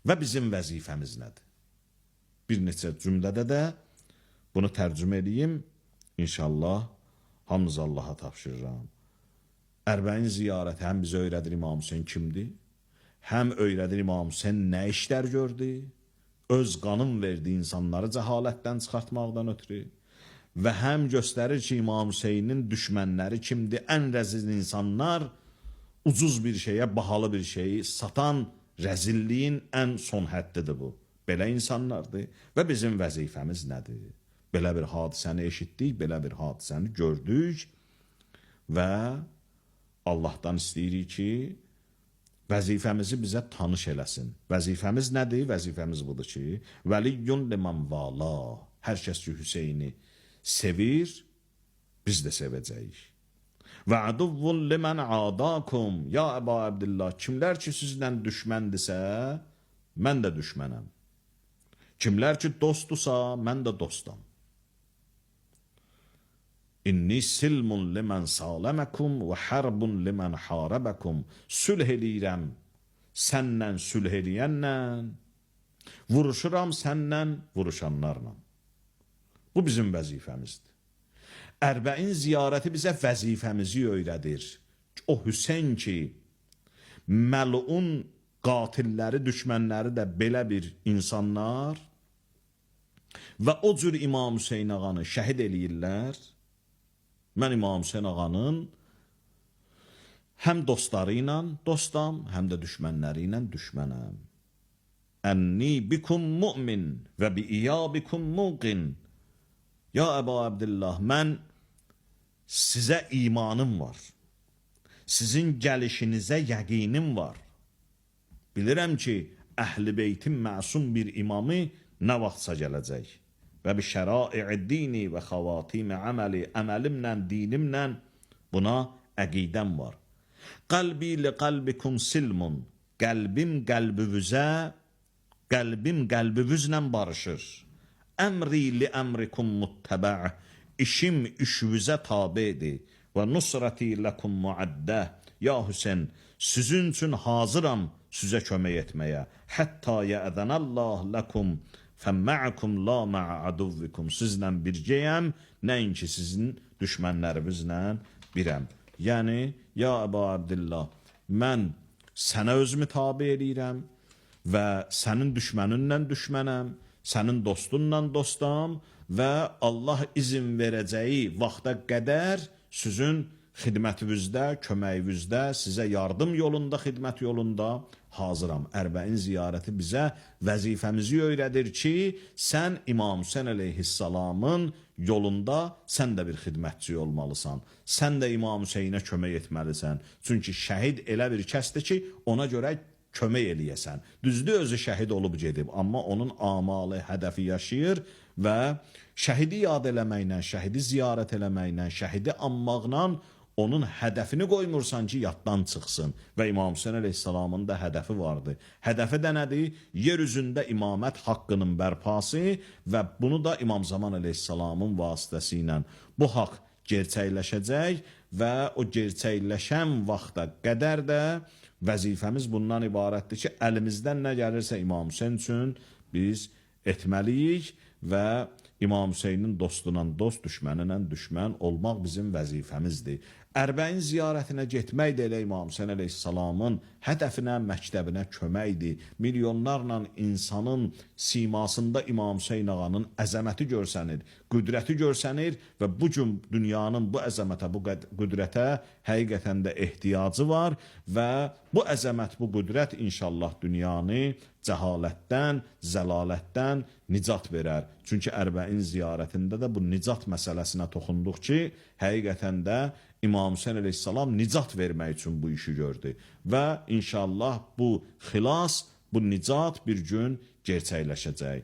və bizim vəzifəmiz nədir? Bir neçə cümlədə də bunu tərcümə edeyim. İnşallah hamınızı Allaha tapşırıram. Ərbəin ziyarəti həm bizə öyrədir İmam Hüseyin kimdir, həm öyrədir İmam Hüseyin nə işlər gördü, öz qanın verdiyi insanları cəhalətdən çıxartmaqdan ötürü və həm göstərir ki, İmam Hüseynin düşmənləri kimdir, ən rəzil insanlar ucuz bir şeyə, bahalı bir şeyi satan rəzilliyin ən son həddidir bu. Belə insanlardır və bizim vəzifəmiz nədir? Belə bir hadisəni eşitdik, belə bir hadisəni gördük və Allahdan istəyirik ki, vəzifəmizi bizə tanış eləsin. Vəzifəmiz nədir? Vəzifəmiz budur ki, vəliyyun liman vala. Hər kəs ki, Hüseyni sevir, biz də sevəcəyik. Və aduvvun limən adakum. Ya Əba Abdillah, kimlər ki, sizlə düşməndirsə, mən də düşmənəm. Kimlər ki, dostdursa, mən də dostam. İnni silmun limən saləməkum və hərbun limən harabəkum. Sülh eləyirəm səndən sülh eləyənlə, vuruşuram səndən vuruşanlarla. Bu bizim vəzifəmizdir. Ərbəin ziyarəti bizə vəzifəmizi öyrədir. O Hüseyn ki, məlun qatilləri, düşmənləri də belə bir insanlar və o cür İmam Hüseyin ağanı şəhid eləyirlər. Mən İmam Hüseyin ağanın həm dostları ilə dostam, həm də düşmənləri ilə düşmənəm. Ənni bikum mu'min və bi iyabikum muqin. Ya Əba Abdillah, mən sizə imanım var. Sizin gəlişinizə yəqinim var. Bilirəm ki, Əhl-i Beytin məsum bir imamı nə vaxtsa gələcək. Və bi şərai dini və xavatimi əməli, əməlimlə, dinimlə buna əqidəm var. Qəlbi li qəlbikum silmun. Qəlbim qəlbivüzlə barışır. Əmri li əmrikum muttəbə. İşim işvüzə tabidir. Və nusrati ləkum muaddə. Ya Hüseyin, sizin üçün hazıram sizə kömək etməyə. Hətta yəədənəllah ləkum fəmma'akum la ma'a aduvvikum. Sizlə birgəyəm, nəinki sizin düşmənlərinizlə birəm. Yəni, ya Əba Abdillah, mən sənə özümü tabi eləyirəm və sənin düşməninlə düşmənəm, sənin dostunla dostam və Allah izin verəcəyi vaxta qədər sizin xidmətinizdə, köməyinizdə, sizə yardım yolunda, xidmət yolunda hazıram. Ərbəin ziyarəti bizə vəzifəmizi öyrədir ki, sən İmam Hüseyin əleyhissalamın yolunda sən də bir xidmətçi olmalısan. Sən də İmam Hüseyinə kömək etməlisən. Çünki şəhid elə bir kəsdir ki, ona görə kömək eləyəsən. Düzdür, özü şəhid olub gedib, amma onun amalı, hədəfi yaşayır və şəhidi yad eləməklə, şəhidi ziyarət eləməklə, şəhidi anmaqla onun hədəfini qoymursan ki, yaddan çıxsın. Və İmam Hüseyin əleyhissalamın da hədəfi vardı. Hədəfi də nədir? Yer üzündə imamət haqqının bərpası və bunu da İmam Zaman əleyhissalamın vasitəsilə bu haqq gerçəkləşəcək və o gerçəkləşən vaxta qədər də vəzifəmiz bundan ibarətdir ki, əlimizdən nə gəlirsə İmam Hüseyin üçün biz etməliyik və İmam Hüseynin dostuna dost, düşməninə düşmən olmaq bizim vəzifəmizdir. Ərbəin ziyarətinə getmək də elə İmam Hüseyin əleyhissalamın hədəfinə, məktəbinə köməkdir. Milyonlarla insanın simasında İmam Hüseyin ağanın əzəməti görsənir, qüdrəti görsənir və bu gün dünyanın bu əzəmətə, bu qüdrətə həqiqətən də ehtiyacı var və bu əzəmət, bu qüdrət inşallah dünyanı cəhalətdən, zəlalətdən nicat verər. Çünki Ərbəin ziyarətində də bu nicat məsələsinə toxunduq ki, həqiqətən də İmam Hüseyin əleyhissalam nicat vermək üçün bu işi gördü. Və inşallah bu xilas, bu nicat bir gün gerçəkləşəcək.